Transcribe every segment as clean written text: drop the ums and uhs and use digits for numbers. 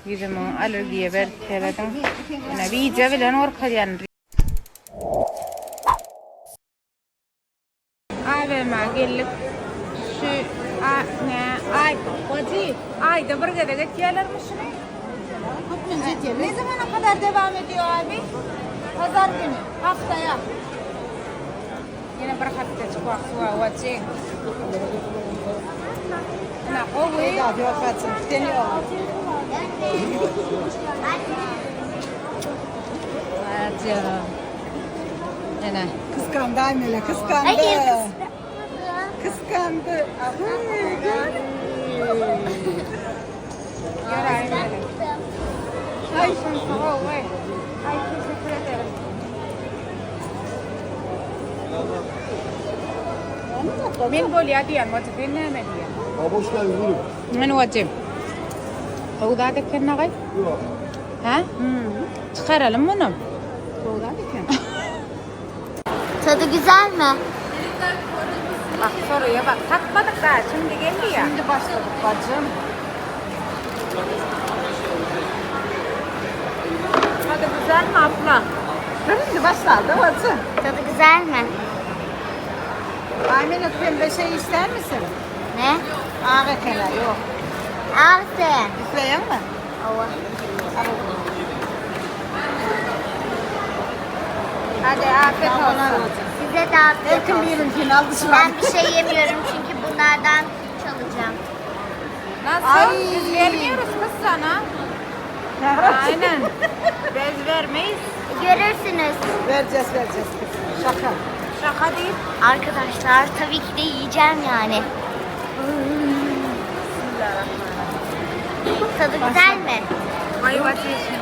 Yüzümün alerjiye belirtilerin. Yani iyice bilen orkar yani. AVM'ye gelip şu ayda bir gidecek yerlermiş mi? Ne zamana kadar devam ediyor abi? Pazar günü, haftaya. Yine bir hafta çıkıyor su vacı. Ana kovuyor. Hadi bakalım. Deniyor. Hadi. Ana. Kıskandı Aymele, kıskandı. Kıskandı. Yarayın öyle. Ay şunu sağ ol. Ay teşekkür ederim. من بقول يا ديان ما تفهمنا مالية. Hoş geldin gülüm. من وجب. هو ده كنا غير. Yok. Ha? Çıkar alım bunu. Tadı güzel mi? Bak soruya bak. Tatmadık daha. Şimdi geldi ya. Şimdi başladık bacım. Tadı güzel mi abla? Şimdi başladı bacım. Tadı güzel mi? Aymele pembe şey ister misin? Ne? Ağır kenar yok. Aferin. İsteyen mi? Ova. Hadi afiyet olsun. Size de afiyet Erkin olsun. birinkini aldı şu an. Ben bir şey yemiyorum çünkü bunlardan çalacağım. Nasıl? Ay. Biz vermiyoruz kız sana. Aynen. Biz vermeyiz. Görürsünüz. Vereceğiz kız. Şaka. Şaka değil. Arkadaşlar tabii ki de yiyeceğim yani. Tadı güzel mi? Ayva çeşini.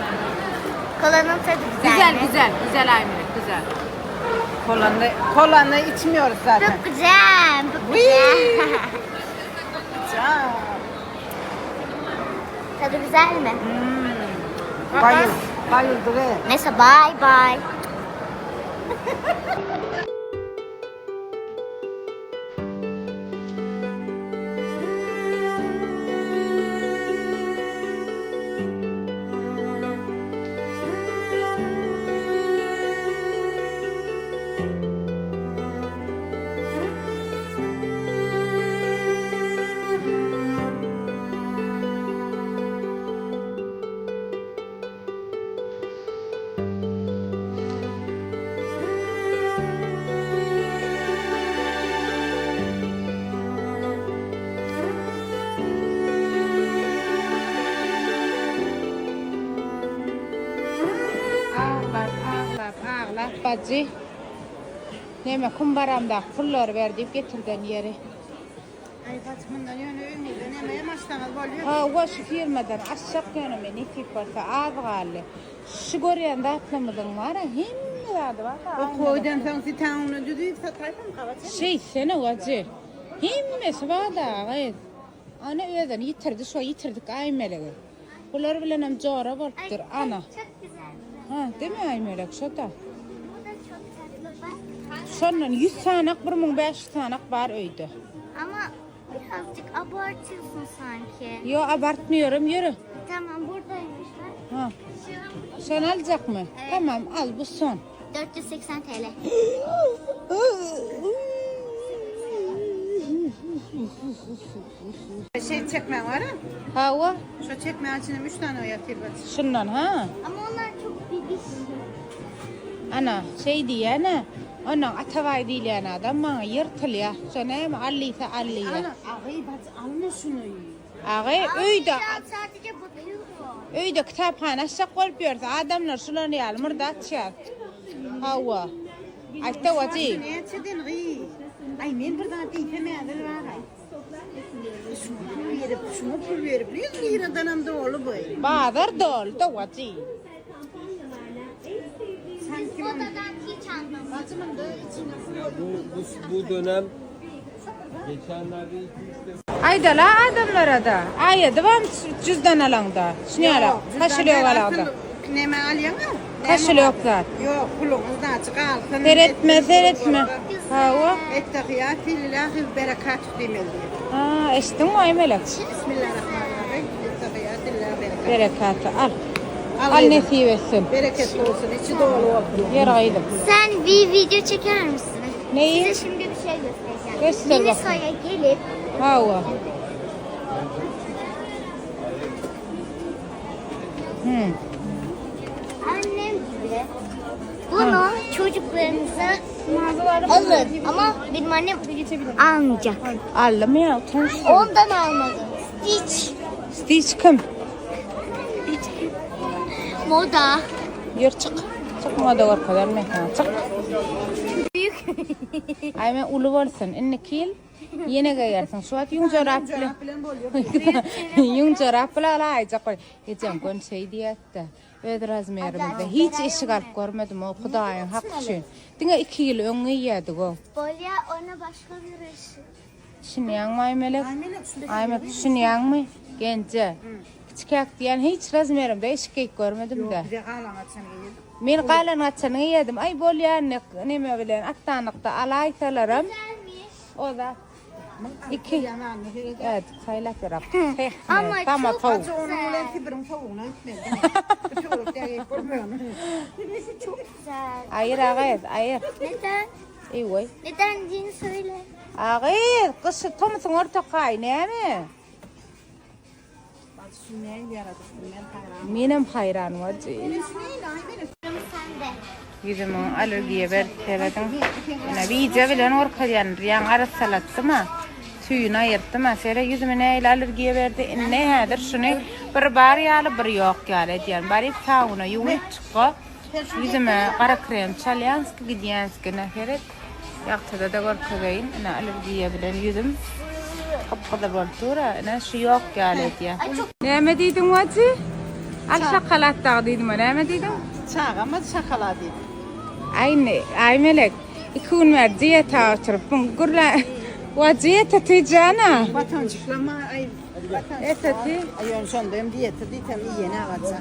Kolanın tadı güzel, Güzel mi? güzel. Güzel Aymine güzel. Kolanı içmiyoruz zaten. Çok güzel. Çok güzel. Can. Tadı güzel mi? Bayıldı be. Neyse bye bye. Ağlar bacı. Neme kumbaramda pullar verdik getirden yeri. Ay Fatma'ndan yönü ümidi. Nemeye maçtanız oluyor. Ha o şu firmadan aşağı yönüme ne tip varsa az kaldı. Şu görüyen de atlamadın var ya hem vardı bak. O koydan sen sitanını düdüğü satayım mı kavatın? Şey sene vacı. Hem var da gayet. Ana öden yitirdi şu yitirdik aymeleği. Bunlar bilen hem cara vardır ana. Çok güzel. Ha değil mi aymelek şu da. Bu da çok tatlı bak. Sonra 100 tane 1500 tane var öydü. Ama birazcık abartıyorsun sanki. Yo abartmıyorum yürü. Tamam buradaymış bak. Ha. Şu Sen alacak mı? Evet. Tamam al bu son. 480 TL. Şey çekme var ha? Hava Şu çekme açınım 3 tane o yatır bacım. şundan ha. Ama onlar çok bibiş. Ana şey diye ana. Onun atavay değil yani adam bana yırtılıyor. Sonra hem allıysa allıyor. Ana ağayı bacı alma şunu. Ağay öyle Almayacağım, sadece bakıyorum. öyle kitaphanesi koyuyoruz. Adamlar şularını almır da açıyor. Hava. Ayta vacı. Ne çedin gıy? Ay men buradan teyfemeyenler var ha. Şunu pul verip 100 liradan hem de oğlu boy. Bağdır dol da vacı. Sanki Odadan hiç anlamadım. bacımın da içine Bu dönem geçenlerde 2-3 Ayda la adamlara da. Ay devam cüzdan alanda. Şunu ala. Kaşılıyor alanda. Neme alıyorsun ha? Kaşılıyor da. Yok kulağınızdan çıkar. Seyretme. Hava. Ettehiyatü lillahi ve berekatü demeli. Ha, eşittin mi Aymelek? Bismillahirrahmanirrahim. Ettehiyatü lillahi ve Berekatı al. Al Al yedim. nesip etsin. Bereketli olsun. İçi dolu olsun. Yer aydım. Sen bir video çeker misin? Neyi? Size şimdi bir şey göstereceğim. Göster bakalım. Miniso'ya gelip Hava. annem gibi bunu çocuklarınıza alın. Ama benim annem almayacak. Aldım ya. Utanç. Ondan almadım. Hiç. Stitch kim? Moda. Yer çık. Çıkma da var kadar mekan. Çık. Büyük. Ay ben ulu varsın. İnne kil. Yine gayersin. Şu at yung çorap bile. Yung çorap bile ala ayacak var. Geçen gün şey diyette. Ödraz merimde. Hiç işi kalp görmedim o Kudayın hak için. Dine 2 yıl öngü yedi o. Bolya ona başka bir resim. Şimdi yanmay melek. Aymek şimdi yanmay. Gence. Küçük diyen hiç razmerimde işi görmedim de. Bir de kalan açanı yedim. Men qalan açanı yedim. Ay bolya neme bilen attanıqta alaytalarım. O da. İki. Yanağını verir. Evet, saylak yarap. Ama Tamam, çok tavuk. Acı onu ulan kibirin tavuğuna gitmedi. Çok değerli görmüyorum. Çok güzel. Ayır ağayız, ayır. Neden? İyi vay. Neden diyeni söyle. Ağayız, kışı tomusun orta kay, ne mi? Bak şu neyin yaradık ben hayran. Benim hayran var. Neyin Sen de. Yüzümün alergiye verteledin. Yine iyice bilen orkayan riyan arası salatsı mı? Tüyünü ayırttı mı? Sere yüzüme neyle alergiye verdi? Ne hadir şunu bir bari yalı bir yok yalı diyen. Bari sağına yuvup çıkı. Yüzüme kara krem çalyanskı gidiyanskı neferet. Yaktada da korkayın. Ne alergiye bilen yüzüm. Kapıda boltura. Ne şu yok yalı diyen. Ne mi dedin vacı? Al şakalat dağıdıydım. Ne mi dedin? Çağ ama şakaladı. Ay melek. İkun ver diyete açırıp gurla wa diyete tecana. Batoncuklarıma ay Etati. ayön son dönem diyeti diyetem iyi ne ağaca.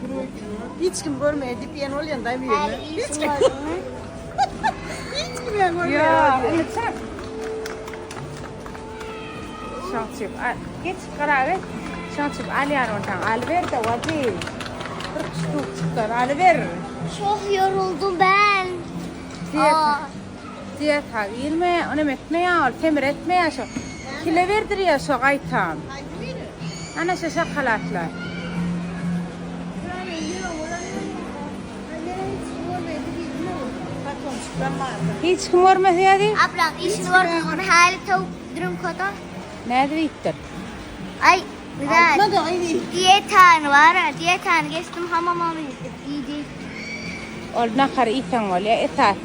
Hiç kim görmedi diyen oluyor da bir Her yönü. iyi sorunu. Hiç kim görmüyor. Ya, lütfen. Şansıp. Geç karar. Şansıp aliyan ortan. Alver de wadi. Kırkıştuk çıkar. Alver. Çok yoruldum ben. Diyete girme. Onu mekneye al. Temir etme ya şu. Kile verdir ya şu gaytan. Ana şu şakalatlar. Hiç kim görmedi ya değil. Ablam işin var mı? Hali tavuk durum kadar. Nerede gittin? Ay güzel. Ne de aynı. Diyeten var. Diyeten geçtim hamama gittim. İyi değil. Orada kar iten var ya. Etat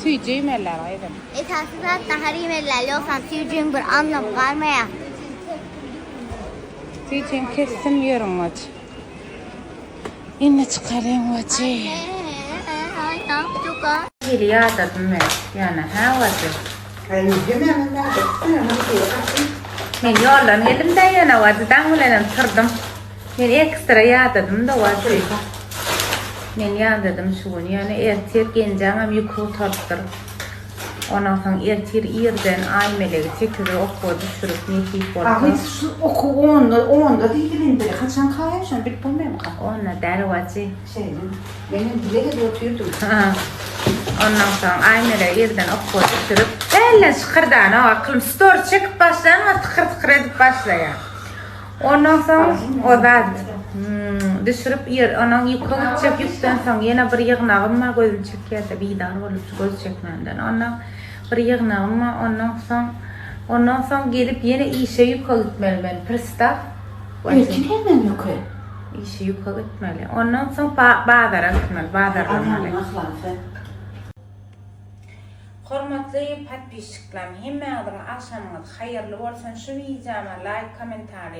süyceğim eller aydım. Esasında taharim eller. Yoksa tüycüğün bir anlam kalmaya. Süyceğim kestim yiyorum vacı. İnne çıkarayım vacı. Ay ne yaptık ha? Geli yağdadım ben. Yani ha vacı. Ay yemeğim nerede? Men yollan elimde yana vacıdan ulanım tırdım. Men ekstra yağdadım da vacı. Men yağdadım şuun yani ertir gencanım yıkığı tarttır. Ondan sonra ertir irden ay meleği çekiri okudu düşürüp nekiyip oldu. Ahmet şu oku onda değil de kaçan kayıyorsun bir bilmem ka. Ona der vacı. Benim bile de oturuyordu. Ondan sonra ay meleği irden okudu düşürüp elle şıkırdan o aklım store çekip başlayan ama tıkır tıkır edip başlayan. Ondan sonra o da düşürüp onun yukarı çek yükten sonra yine bir yığınağım var gözüm çekiyor da bir dar olup göz çekmenden ondan bir yığınağım var ondan sonra gelip yine işe yukarı gitmeli ben pristav Erkin hemen yok ya. işe yukarı gitmeli ondan sonra bağdara gitmeli bağdara Hormatly podpischiklarim, hemmeğdir akşamınız hayırlı olsun. Şu videoma like, komentar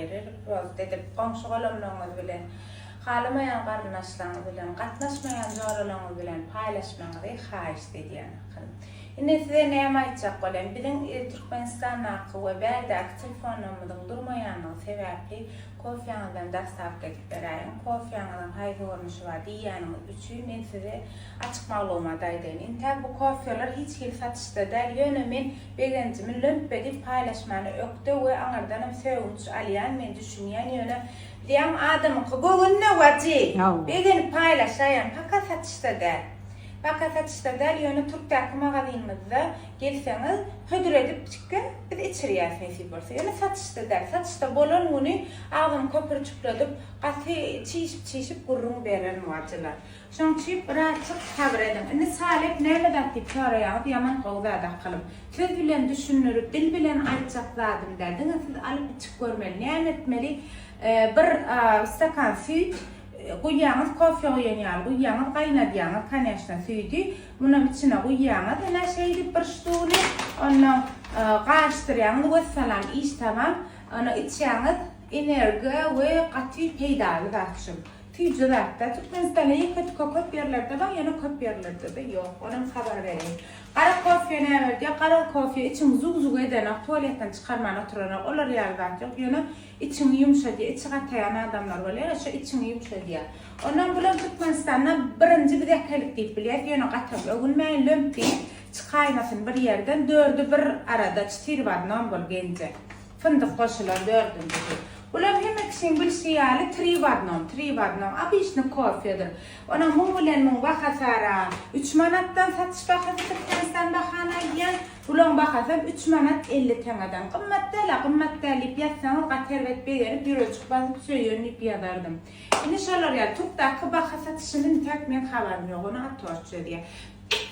edip komşularımla bilen, kalamayan qardaşlarınız bilen, qatnaşmayan joralarınız bilen paylaşmanızı xahiş ediyorum. Indi size näme aytjak bolam? Biziň Türkmenistan haqqy we bärdäki telefonlarymyzyň durmaýanyny sebäpli kofiýanyzdan dastlapky edip berýän. Kofiýanyň haýy görnüşi bar diýýäniňiz üçin men size açyk maglumat aýdyn. Indi bu kofiýalar hiç hil satışda däl. Ýöne men begenjimi lömp edip paylaşmany ökde we aňardan hem söwünç alýan men düşünýän ýöne Diyan adamın bugün ne vaci? Yahu. Bir gün paylaşayım. Fakat satışta der. Fakat satışta der. Yani Türk'teki magazинimizde gelseniz hödür edip çıkın. Bir de içeri yersiniz olsa. Yani satışta der. Satışta bolan onu ağzını köpürü çıpladıp qatı çiğişip gurrunu verelim vacılar. Şoň için rahatçık haber edin. Indi salep nämeden dip soraýar, yaman gowda kalım. Söz bilen düşünürüp, dil bilen aýtjak zadım derdiňiz. Siz alıp içip görmeli. Näme etmeli? Bir stakan süt goýýaňyz, kofe goýýanýar, goýýaňyz, gaýnadýaňyz, kanaşda süýdi. Munyň içine goýýaňyz, ana şeýdi bir stuli, onu gaşdyrýaňyz, wessalam, iş tamam. Onu içýäňiz, enerji we gaty peýdaly zatşym. Tüccarda Türkmenistan'da kötü köp yerlerde var, yana köp yerlerde de yok. Onun haber vereyim. Kara kofe ne var diye, kara kofe için zug eden, tuvaletten çıkarmana oturan, onlar yerden yok. Yana içini yumuşa diye, içi katayan adamlar var ya, şu içini yumuşa diye. Ondan bulan Türkmenistan'da birinci bir dekalık deyip biliyor, yana katabı. O gün ben lömpi çıkaynasın bir yerden, dördü bir arada, çıtır var, nam bol gence. Fındık koşular dördüncü. Ulan hemek için bir şeyali tri vadnom. Abişni kofedir. Ona muğulen muğ bakasara 3 manattan satış bakası Türkmenistan bakana yiyen. Ulan bakasam 3 manat 50 tanadan. Qımmatdala ip yatsanız qatervet beğenip bir ölçük basıp söyleyen ip yadardım. İnşallah ya Türk'taki baka satışının tek men haberim yok. Onu atıyoruz diye.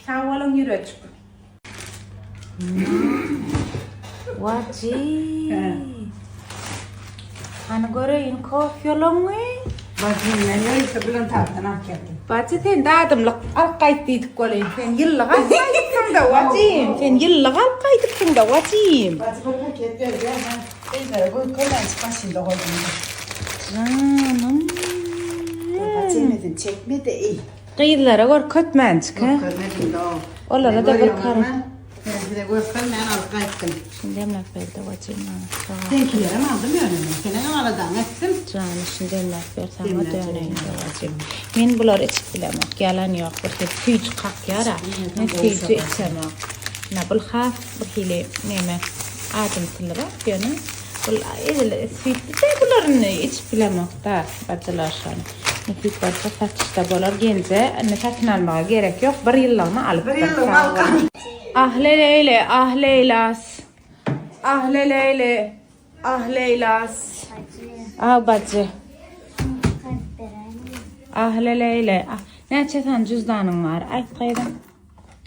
Sağ olun yürüyücük. Vaci. Hani göreyim kofyolongu. Bacım ben öyle bilen tartana geldim. Bacı sen dadımlık alqaytıydık goley. Sen yıllık alqaytıksın da vacim. Bacı bu paket ver ya ben. Eylere koy koydan başında koydum. Canım. Bacımızın çekme de iyi. Qıyıdlara gör kötmençik ha. Görmedim de o. Olara da bir karı. Bir de gösterme ben alqayttım. Şimdi emlak verdi vacim. Seninkileri mi aldım önüme? Senin aradan ettim. Canım şimdi emlak ver sana döneyim de vacim. Men bular içip bilemek. Yalan yok. Bir de tüycü kalk yara. Ne tüycü içemek. Ne bul khas bir hile neme. Adım tılır bak yani. Bul edil süt de buların içip bilemek da. Bacılar şan. Nefis varsa satışta bular gence. Ne satın almaya gerek yok. Bir yıllığına alıp. Bir yıllığına alıp. Ahle Leyle, ah Leylas. Ahle Leyle, ah Leylas. Ah bacı. Ahle Leyle. Ah. Ne çeten cüzdanın var? Ayt kaydan.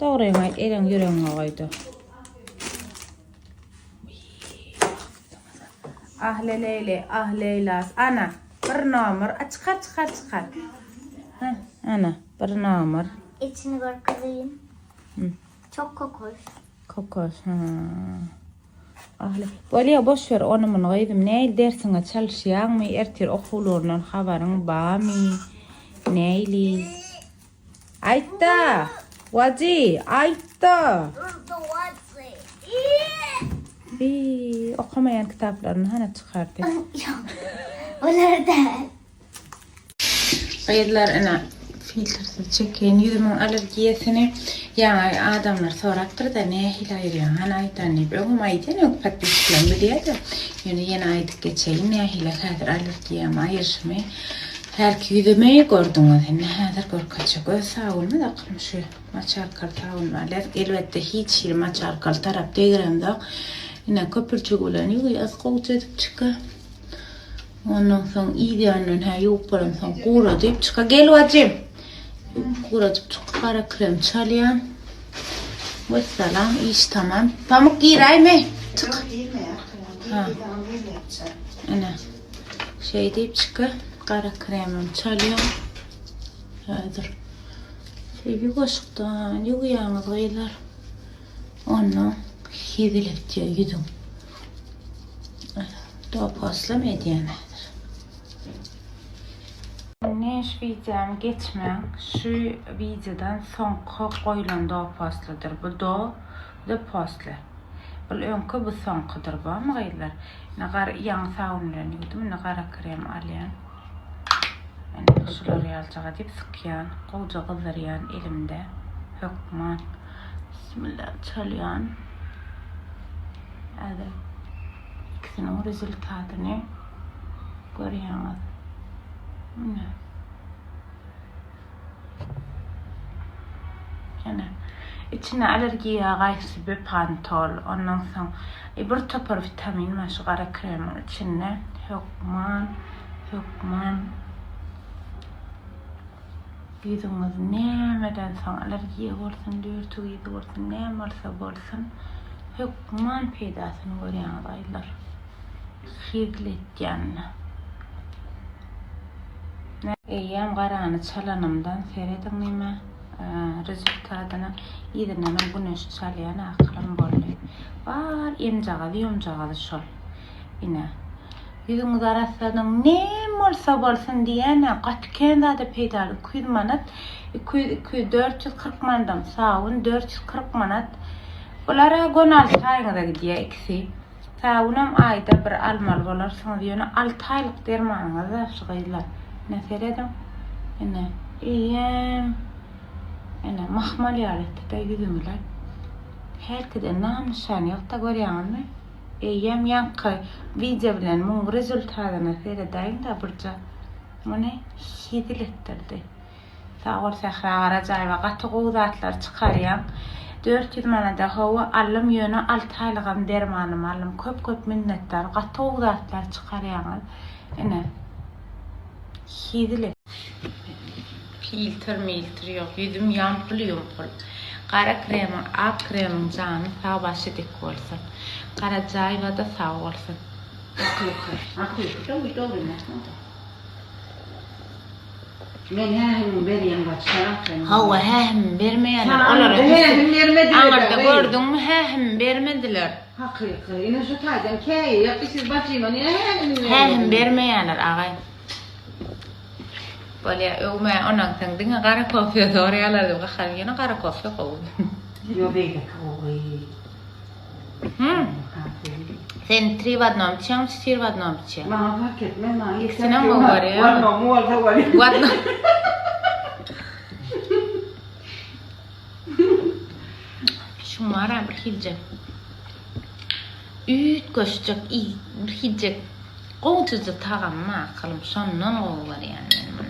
Doğruyum ayt. Elin yüreğine koydu. Ahle Leyle, ah Leylas. Ana. Bir numar. Çıkar. Heh, ana. Bir numar. İçini gör kızayım. Çok kokos. Kokos. Ahle. Böyle boş ver onu mun koydum. Ne dersine çalışyan mı? Ertir okullarından haberin var mı? Neyli? Ayta. Vaci. Ayta. Bir okumayan kitaplarını hani çıkartır. Onları da. Kayıtlar ana filtresiz çekin yüzümün alerjiyesini yani adamlar soraktır da ne hilayır yani hani aydan ne bileyim aydan yok patlıklan biliyordu yani yeni aydık geçeyim ne hilayır kadar alerjiyem ayırışımı her ki yüzümeyi gördünüz ne kadar korkacak o sağolma da kılmış maçar kartağın var elbette hiç yıl maçar kartarap değilim da yine köpürcük olan yok az koğut edip çıkıyor. Ondan sonra idealinin her yok param sonra kura deyip çıka gel vacim. Kura deyip çıka kara krem çalıyan. Vesselam iş tamam. Pamuk giray mı? Çık. Ha. Ana. Şey deyip çıka kara kremim çalıyan. Hazır. Şey bir koşuktan yok yalnız gaylar. Onu hedilet diye yudum. Daha pasla medyanedir. Ne şu videom geçmek, şu videodan son koyulan daha pasladır. Bu da pasla. Bu önkü bu son kadır bu ama gaylar. Ne kadar yan savunlarını yudum, ne kadar krem alayan. Yani şuları yalcağa deyip sıkıyan, koca kızarıyan elimde. Hükman. Bismillah çalıyan. Hadi. İkisinin rezultatını görüyorsunuz. Ana. İçine alerjiye karşı bir pantol, ondan sonra bir topar vitamin var şu kara kremin içine. Hükman. Yüzünüz nemeden sonra alerjiye olsun, dürtü gibi olsun, nem olsun. Hükman peydasını görüyen adaylar. Hidletken. Eyyem qaranı çalanımdan seyredin neyme rezultatını yedinenen güneş çalayan akılım bolly. Var yumcağalı şol. Ine. Yüzünüz arasının nem olsa bolsun diyene qatkenda da peydalı küyd manat 440 mandam sağın 440 manat. Bulara gonal sayıda gidiyor ikisi. Sağınam ayda bir almal bolarsınız yönü 6 aylık dermanınızı şıgıylar. Ne seyredim? Ene iyem. Ene mahmal yarette de yüzümüler. Herkese nam nişanı yok da görüyorsun mu? Iyem yankı video bilen mun rezultatını seyredeyim da burca. Bunu hidilettirdi. Sağ ol sehra cayva qatı qoğdatlar çıkarıyan. 400 manada hava alım yönü 6 aylıqam dermanım alım. Köp minnetler qatı qoğdatlar çıkarıyan. Ene hidilet. Filtre yok. Yüzüm yampul. Qara kremin, ak kremin canı sağ başı dik olsun. Qara cayva da sağ olsun. Akıyıkı. Doğru mu? Men hem beriyem başlar. Hava hem vermeyenler. Onlara Hem vermediler. Angarda gördün mü hem vermediler. Hakikaten. Yine şu taydan kâyi yapışız başıyla yine Hem vermeyenler ağay. Böyle öğme ondan tandın qara kofi doğrayalar da qaxar yana qara kofi qoğdu. Yo beyde koy. Sen 3 vadnom çam 4 vadnom çam. Bana fark etmez ma. İkisine mi var ya? Var mı var. Vadnom. Şumara bir hicce. Üt koşacak iyi bir hicce. Qoğtuzu tağam ma qalım sonnan o var yani.